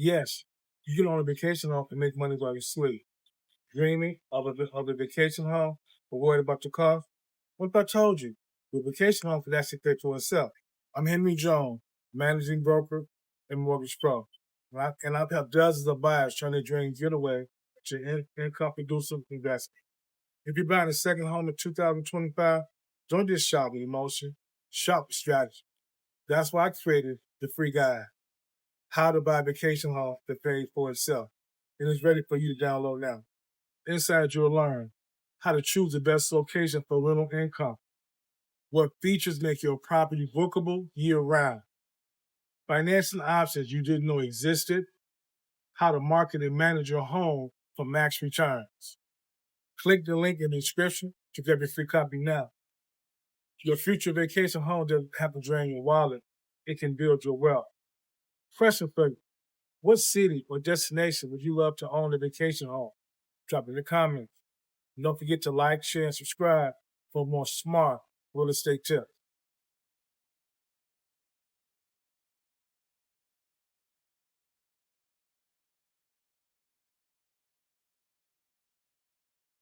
Yes, you can own a vacation home and make money while you sleep. Dreaming of a vacation home but worried about the cost? What if I told you the vacation home could actually pay for itself? I'm Henry Jones, managing broker and mortgage pro. And I've helped dozens of buyers turn their dream getaway to income producing investment. If you're buying a second home in 2025, don't just shop with emotion, shop with strategy. That's why I created the free guide, How to Buy a Vacation Home That Pays for Itself. And it's ready for you to download now. Inside, you'll learn how to choose the best location for rental income, what features make your property bookable year-round, financing options you didn't know existed, how to market and manage your home for max returns. Click the link in the description to get your free copy now. Your future vacation home doesn't have to drain your wallet. It can build your wealth. Question for you. What city or destination would you love to own a vacation home? Drop it in the comments. And don't forget to like, share, and subscribe for more smart real estate tips.